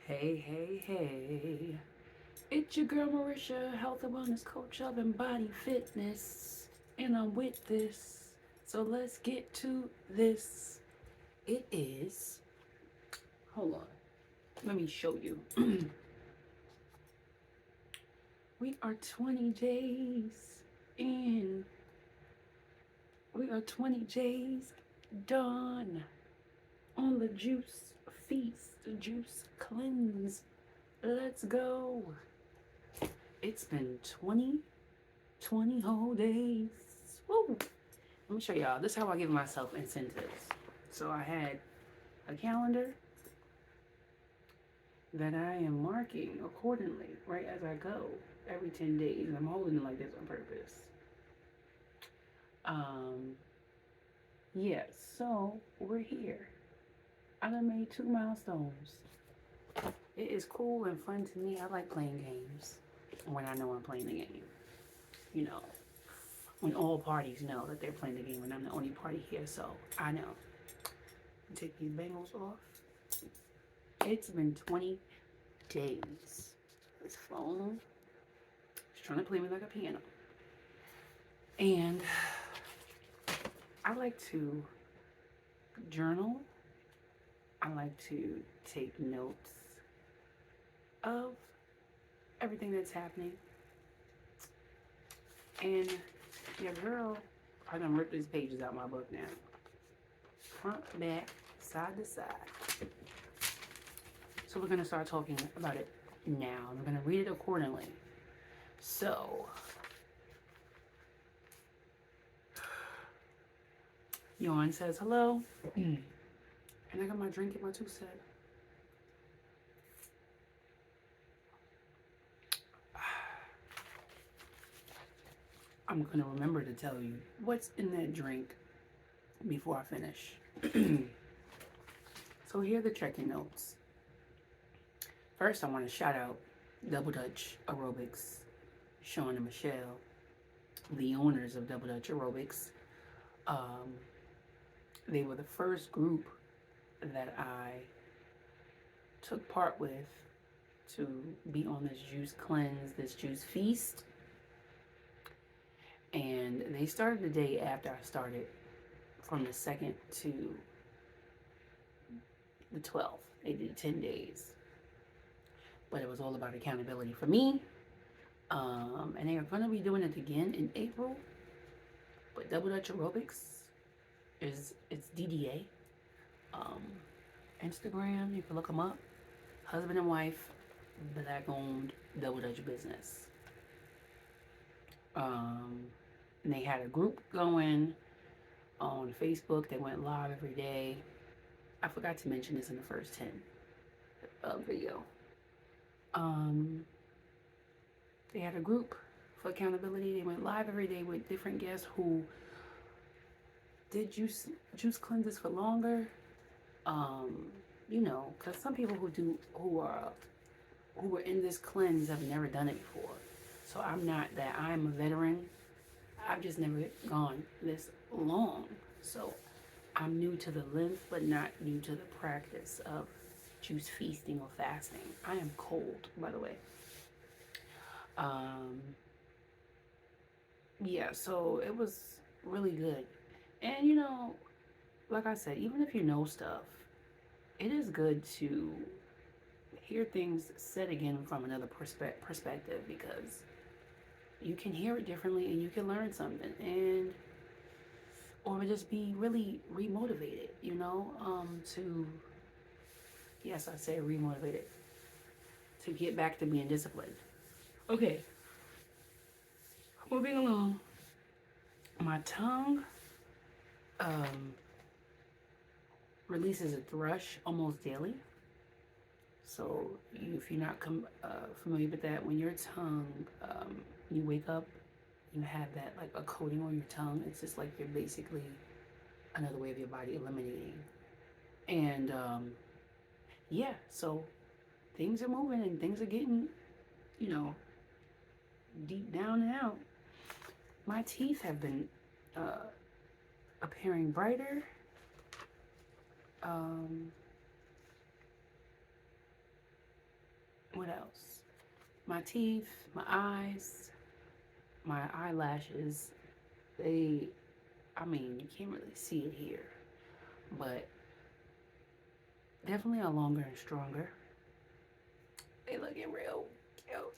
Hey, hey, hey. It's your girl Marisha, health and wellness coach of Embody Fitness. And I'm with this. So let's get to this. It is, hold on, let me show you. We are 20 days in. We are 20 days done on the juice feast, the juice cleanse. Let's go. It's been 20 whole days. Woo! Let me show y'all. This is how I give myself incentives. So I had a calendar that I am marking accordingly, right as I go, every 10 days. I'm holding it like this on purpose. Um, yeah, so we're here. I done made 2 milestones. It is cool and fun to me. I like playing games when I know I'm playing the game. You know, when all parties know that they're playing the game and I'm the only party here, so I know. Take these bangles off. It's been 20 days. This phone is trying to play me like a piano. And I like to journal. I like to take notes of everything that's happening. And your girl, I done ripped these pages out my book now. Front, back, side to side. So we're going to start talking about it now. I'm going to read it accordingly. So, Yawn says hello. And I got my drink in my 2-set. I'm going to remember to tell you what's in that drink before I finish. So here are the check-in notes. First, I want to shout out Double Dutch Aerobics, Sean and Michelle, the owners of Double Dutch Aerobics. They were the first group that I took part with to be on this juice cleanse, this juice feast. And they started the day after I started, from the 2nd to the 12th. They did 10 days. But it was all about accountability for me. And they are going to be doing it again in April. But Double Dutch Aerobics it's DDA. Instagram, you can look them up. Husband and wife, black owned Double Dutch business. And they had a group going on Facebook. They went live every day. I forgot to mention this in the first 10 video. They had a group for accountability. They went live every day with different guests who did juice cleanses for longer. You know, because some people who were in this cleanse have never done it before. So I'm not that. I'm a veteran. I've just never gone this long. So I'm new to the length, but not new to the practice of juice feasting or fasting. I am cold, by the way. Yeah, so it was really good. And you know, like I said, even if you know stuff, it is good to hear things said again from another perspective, because you can hear it differently and you can learn something, and or just be really remotivated, you know, to, yes, I say remotivated, to get back to being disciplined. Okay, moving along. My tongue releases a thrush almost daily. So if you're not familiar with that, when your tongue, you wake up, you have that like a coating on your tongue. It's just like you're basically another way of your body eliminating. And yeah, so things are moving and things are getting, you know, deep down and out. My teeth have been appearing brighter. What else? My teeth, my eyes, my eyelashes. They, I mean, you can't really see it here, but definitely are longer and stronger. They looking real cute.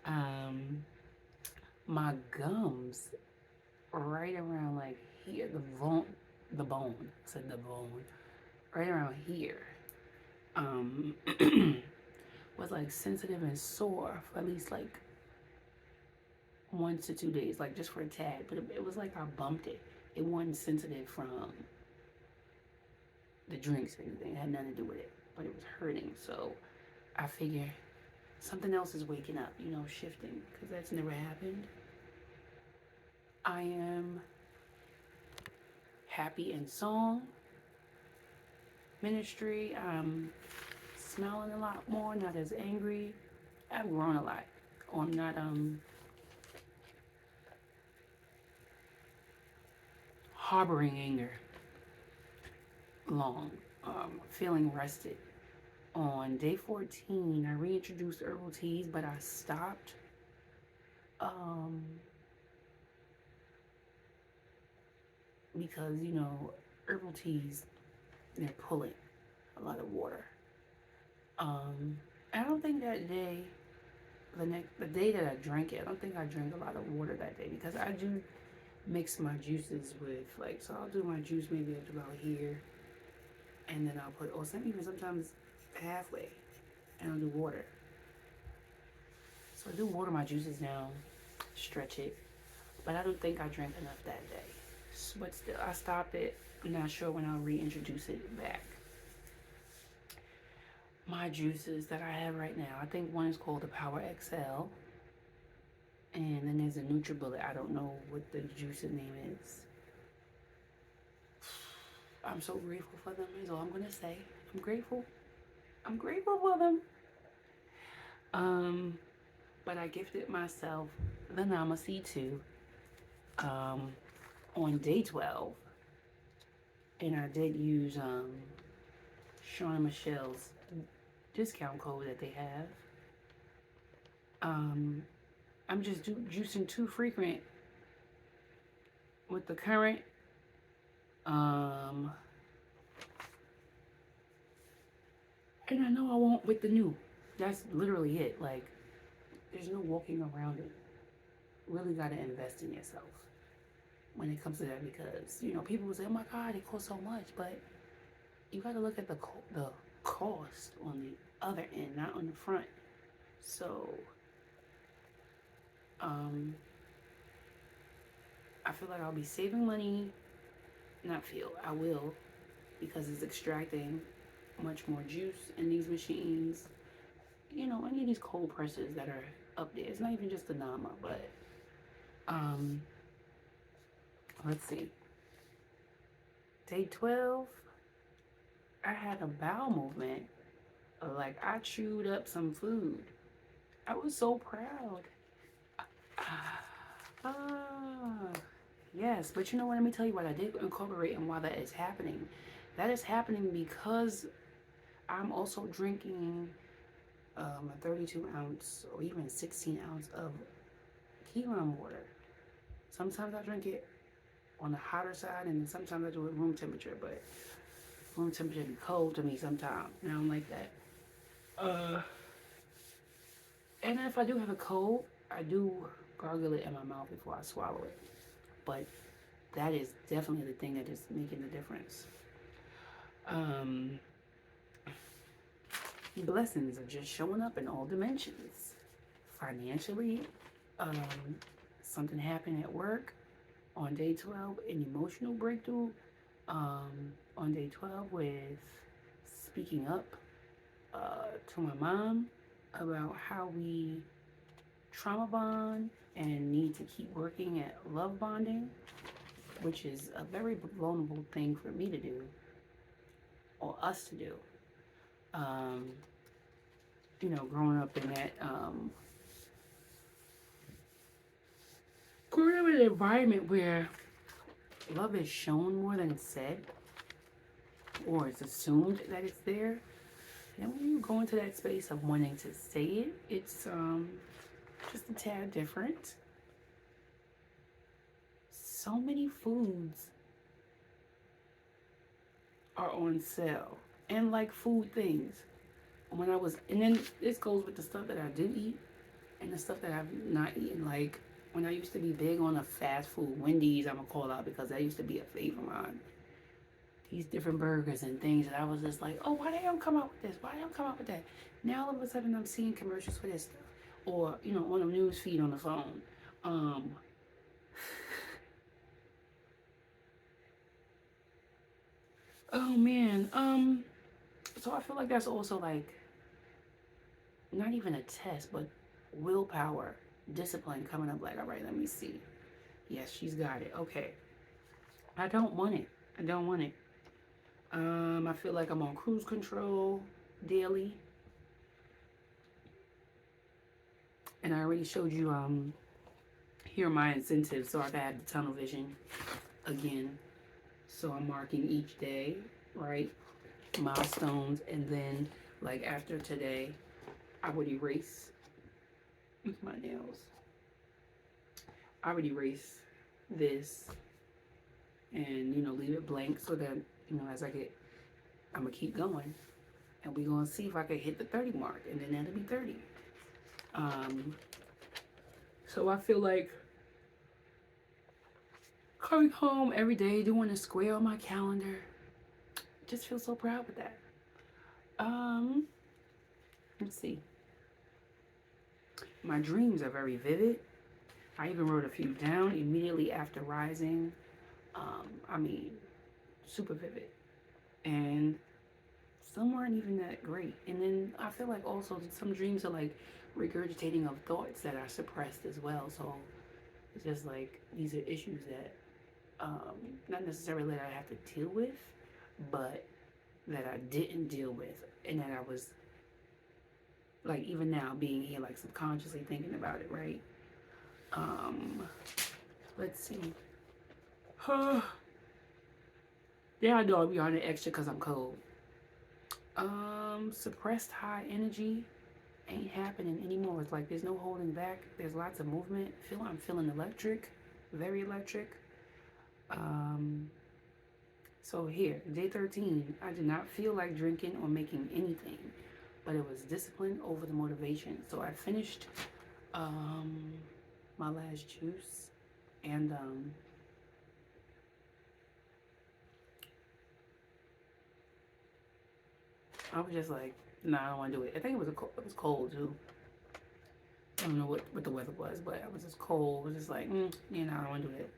Um, my gums right around like here, the bone. I said the bone, right around here. Um, was like sensitive and sore for at least like 1 to 2 days, like just for a tad. But it was like I bumped it. It wasn't sensitive from the drinks or anything. It had nothing to do with it, but it was hurting. So I figure something else is waking up, shifting, because that's never happened. I am happy in song, ministry. I'm smiling a lot more, not as angry. I've grown a lot. I'm not harboring anger long. Feeling rested. On day 14, I reintroduced herbal teas, but I stopped. Because herbal teas, they're pulling a lot of water. I don't think that day, the day that I drank it, I don't think I drank a lot of water that day, because I do mix my juices with, like, so I'll do my juice maybe at about here, and then I'll put, or even sometimes halfway, and I'll do water. So I do water my juices now, stretch it, but I don't think I drank enough that day. But still, I stopped it. I'm not sure when I'll reintroduce it back. My juices that I have right now, I think one is called the Power XL, and then there's a NutriBullet. I don't know what the juice name is. I'm so grateful for them, is all I'm gonna say. I'm grateful. I'm grateful for them. But I gifted myself the Nama C2 on day 12, and I did use Shawn and Michelle's discount code that they have. I'm just juicing too frequent with the current. And I know I won't with the new. That's literally it. Like, there's no walking around it. Really got to invest in yourself when it comes to that, because people will say, "Oh my God, it costs so much," but you got to look at the cost on the other end, not on the front. So, I feel like I'll be saving money. I will, because it's extracting much more juice in these machines. Any of these cold presses that are up there. It's not even just the Nama, but let's see. Day 12, I had a bowel movement. Like, I chewed up some food. I was so proud. Yes, but you know what? Let me tell you what I did incorporate and why that is happening. That is happening because I'm also drinking a 32 ounce or even 16 ounce of key lime water. Sometimes I drink it on the hotter side, and then sometimes I do it room temperature, but room temperature be cold to me sometimes, and I don't like that. And if I do have a cold, I do gargle it in my mouth before I swallow it. But that is definitely the thing that is making the difference. Blessings are just showing up in all dimensions. Financially, something happened at work on day 12, an emotional breakthrough on day 12 with speaking up to my mom about how we trauma bond and need to keep working at love bonding, which is a very vulnerable thing for me to do, or us to do. Growing up in that growing up in an environment where love is shown more than it's said, or it's assumed that it's there. And when you go into that space of wanting to say it, it's just a tad different. So many foods are on sale, and like food things. When I was, and then this goes with the stuff that I do eat and the stuff that I've not eaten. Like when I used to be big on a fast food, Wendy's, I'm gonna call out because that used to be a favorite of mine. These different burgers and things that I was just like, oh, why they don't come out with this? Why they don't come out with that? Now all of a sudden I'm seeing commercials for this stuff, or on the news feed on the phone. Oh man. So I feel like that's also like not even a test, but willpower, discipline coming up. Like, all right, let me see. Yes, she's got it. Okay. I don't want it. I don't want it. I feel like I'm on cruise control daily. And I already showed you here are my incentives. So I've had the tunnel vision again. So I'm marking each day, right? Milestones, and then like after today, I would erase with my nails. I would erase this and leave it blank so that as I'm gonna keep going, and we're gonna see if I can hit the 30 mark, and then that'll be 30. So I feel like coming home every day, doing a square on my calendar, just feel so proud with that. Let's see. My dreams are very vivid. I even wrote a few down immediately after rising. I mean, super vivid. And some weren't even that great. And then I feel like also some dreams are like regurgitating of thoughts that are suppressed as well. So it's just like these are issues that not necessarily that I have to deal with, but that I didn't deal with, and that I was like even now being here like subconsciously thinking about it, right? Let's see. Yeah, I know I'll be on the extra because I'm cold. Suppressed high energy ain't happening anymore. It's like there's no holding back. There's lots of movement. I'm feeling electric, very electric. So here, day 13, I did not feel like drinking or making anything, but it was discipline over the motivation. So I finished my last juice, and I was just like, nah, I don't want to do it. I think it was cold too. I don't know what the weather was, but it was just cold. It was just like, I don't want to do it.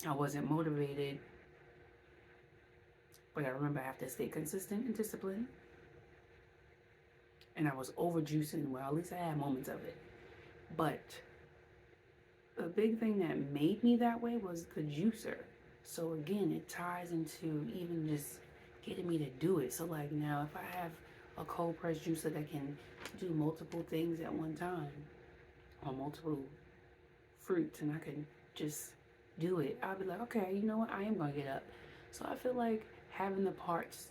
I wasn't motivated, but I remember I have to stay consistent and disciplined. And I was over juicing. Well, at least I had moments of it. But the big thing that made me that way was the juicer. So again, it ties into even just getting me to do it. So like now, if I have a cold press juicer that can do multiple things at one time, or multiple fruits, and I can just do it, I'll be like, okay, you know what? I am gonna get up. So I feel like having the parts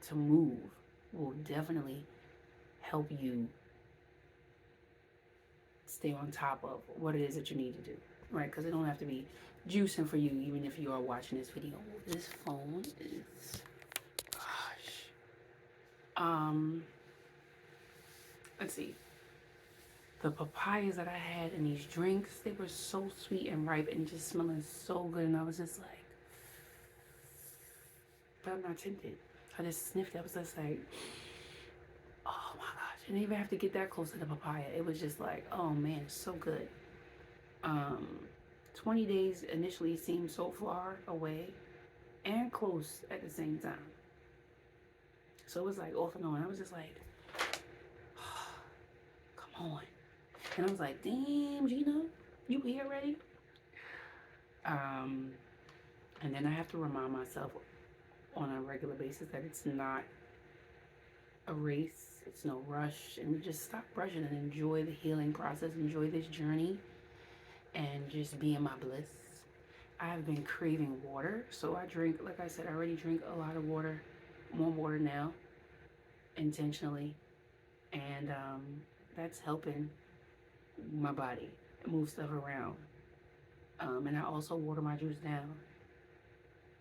to move will definitely help you stay on top of what it is that you need to do, right? Because it don't have to be juicing for you, even if you are watching this video. This phone is, gosh. Let's see. The papayas that I had in these drinks, they were so sweet and ripe and just smelling so good. And I was just like, but I'm not tempted. I just sniffed it. I was just like, oh my gosh. I didn't even have to get that close to the papaya. It was just like, oh man, it's so good. 20 days initially seemed so far away and close at the same time. So it was like off and on. I was just like, oh, come on. And I was like, damn, Gina, you here already? And then I have to remind myself on a regular basis that it's not a race, it's no rush, and just stop rushing and enjoy the healing process, enjoy this journey, and just be in my bliss. I have been craving water, so I drink, like I said, I already drink a lot of water. more water now, intentionally, and that's helping my body move stuff around. And I also water my juice down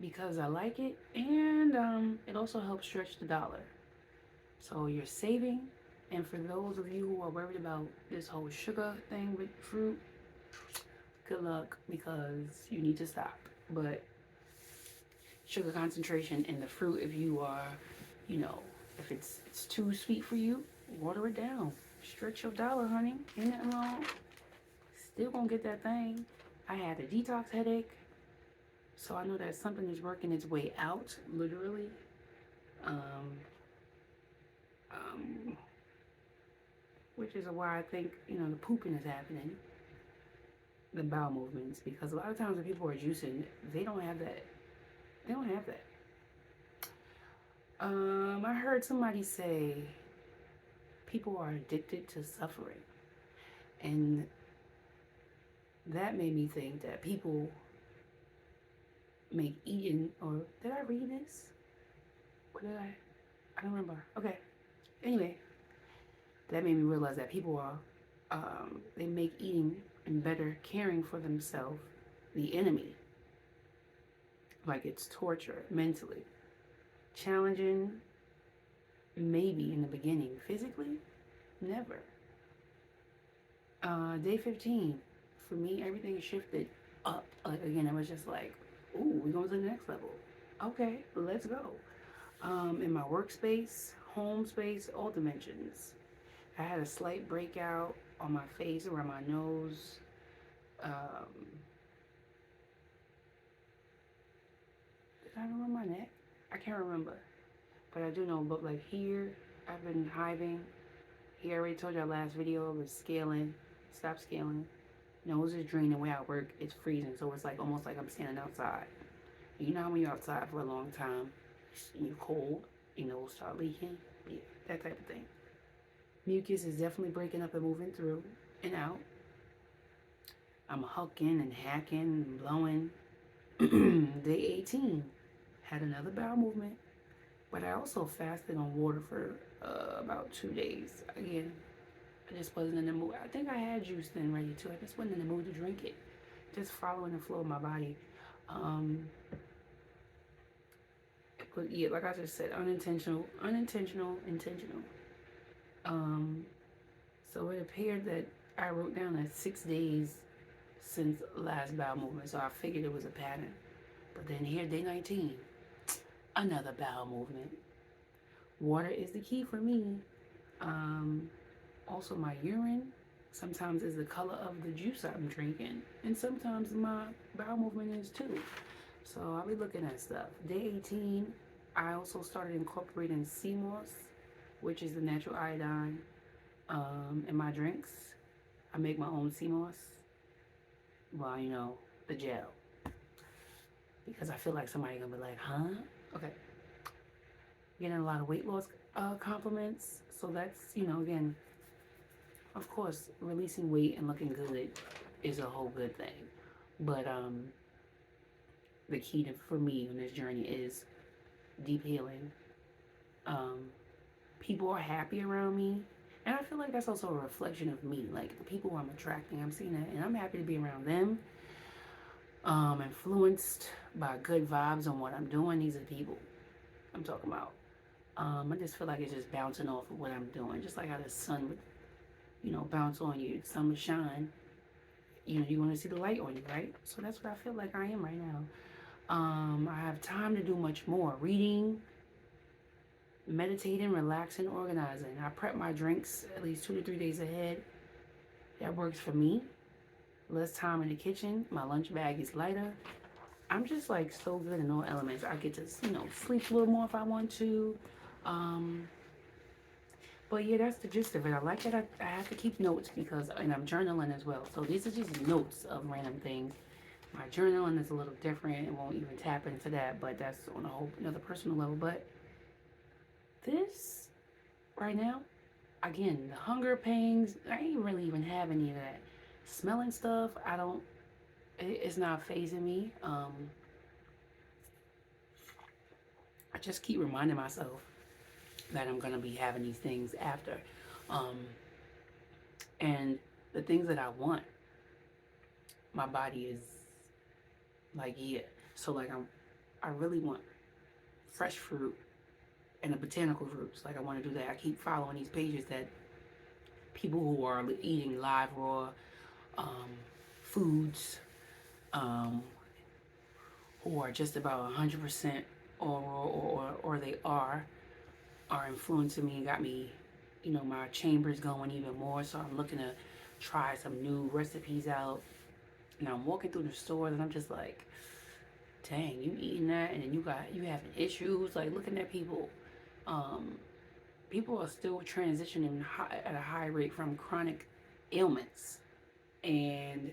because I like it, and it also helps stretch the dollar. So you're saving, and for those of you who are worried about this whole sugar thing with fruit, good luck because you need to stop. But sugar concentration in the fruit, if you are, you know, if it's too sweet for you, water it down. Stretch your dollar, honey. Ain't nothing wrong. Still gonna get that thing. I had a detox headache, so I know that something is working its way out, literally. Um, which is why I think, you know, the pooping is happening, the bowel movements, because a lot of times when people are juicing, they don't have that. They don't have that. I heard somebody say people are addicted to suffering, and that made me think that people make eating, or did I read this? What did I don't remember. Okay. Anyway, that made me realize that people are, they make eating and better caring for themselves the enemy. Like it's torture mentally. Challenging, maybe in the beginning. Physically, never. Day 15, for me, everything shifted up. Like, again, it was just like, ooh, we're going to the next level. Okay, let's go. In my workspace, home space, all dimensions. I had a slight breakout on my face, around my nose. Did I ruin my neck? I can't remember. But I do know, but like here, I've been hiving. Here, I already told you our last video, I was scaling. Stop scaling. Nose is draining. Where I work, it's freezing. So it's like almost like I'm standing outside. You know how when you're outside for a long time and you're cold, your nose start leaking? Yeah, that type of thing. Mucus is definitely breaking up and moving through and out. I'm hucking and hacking and blowing. Day 18, had another bowel movement, but I also fasted on water for about 2 days. Again, I just wasn't in the mood. I think I had juice then ready too. I just wasn't in the mood to drink it. Just following the flow of my body. But yeah, like I just said, unintentional, intentional. So it appeared that I wrote down that 6 days since last bowel movement, so I figured it was a pattern. But then here, day 19, another bowel movement. Water is the key for me. Also, my urine sometimes is the color of the juice I'm drinking, and sometimes my bowel movement is too. So I'll be looking at stuff. Day 18, I also started incorporating Seamoss, which is the natural iodine, in my drinks. I make my own Seamoss. Well, you know, the gel. Because I feel like somebody's gonna be like, huh? Okay. Getting a lot of weight loss compliments. So that's, you know, again, of course, releasing weight and looking good is a whole good thing. But the key for me on this journey is deep healing. People are happy around me. And I feel like that's also a reflection of me. Like the people I'm attracting, I'm seeing that. And I'm happy to be around them. Influenced by good vibes on what I'm doing. These are the people I'm talking about. I just feel like it's just bouncing off of what I'm doing. Just like how the sun would, you know, bounce on you. The sun would shine. You know, you want to see the light on you, right? So that's what I feel like I am right now. I have time to do much more. Reading, meditating, relaxing, organizing. I prep my drinks at least 2 to 3 days ahead. That works for me. Less time in the kitchen. My lunch bag is lighter. I'm just like so good in all elements. I get to, you know, sleep a little more if I want to. But yeah, that's the gist of it. I like that I have to keep notes because, and I'm journaling as well. So these are just notes of random things. My journaling is a little different. It won't even tap into that, but that's on a whole another personal level. But this right now, again, the hunger pangs, I ain't really even have any of that. Smelling stuff, it's not phasing me. I just keep reminding myself that I'm gonna be having these things after. Um, and the things that I want, my body is like, yeah. So like I really want fresh fruit and the botanical fruits. Like I want to do that. I keep following these pages that people who are eating live raw um, foods, um, who are just about 100% or they are influencing me and got me, my chambers going even more. So I'm looking to try some new recipes out. And I'm walking through the stores and I'm just like, dang, you eating that and then you having issues. Like looking at people, um, people are still transitioning at a high rate from chronic ailments. And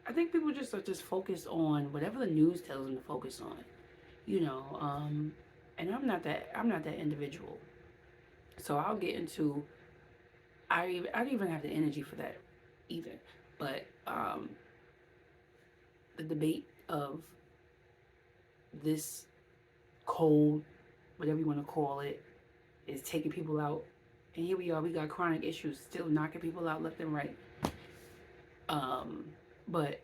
I think people just are just focused on whatever the news tells them to focus on, you know. And I'm not that individual. So I'll get into I don't even have the energy for that either. But the debate of this cold, whatever you want to call it, is taking people out. And here we are, we got chronic issues still knocking people out left and right. But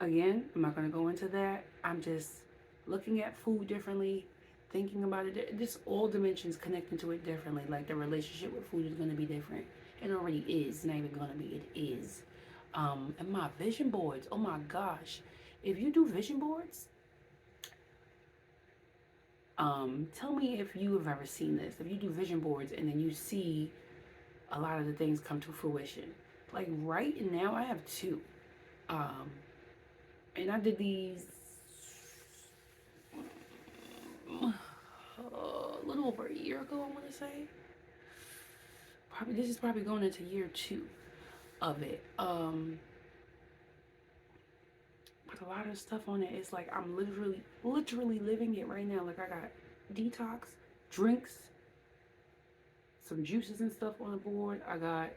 again, I'm not going to go into that. I'm just looking at food differently, thinking about it. Just all dimensions connecting to it differently. Like the relationship with food is going to be different. It already is. It's not even going to be. It is. And my vision boards. Oh my gosh. If you do vision boards, tell me if you have ever seen this. If you do vision boards and then you see a lot of the things come to fruition. Like right now, I have two. And I did these a little over a year ago, I want to say. This is probably going into year 2 of it. But a lot of stuff on it is like I'm literally living it right now. Like I got detox, drinks, some juices and stuff on the board. I got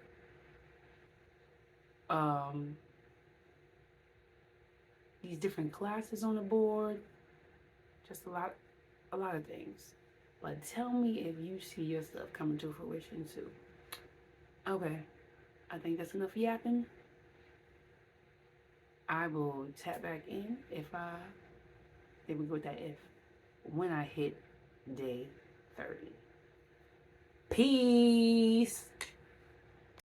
these different classes on the board. Just a lot of things. But tell me if you see your stuff coming to fruition too. Okay, I think that's enough yapping. I will tap back in there we go with that when I hit day 30. Peace.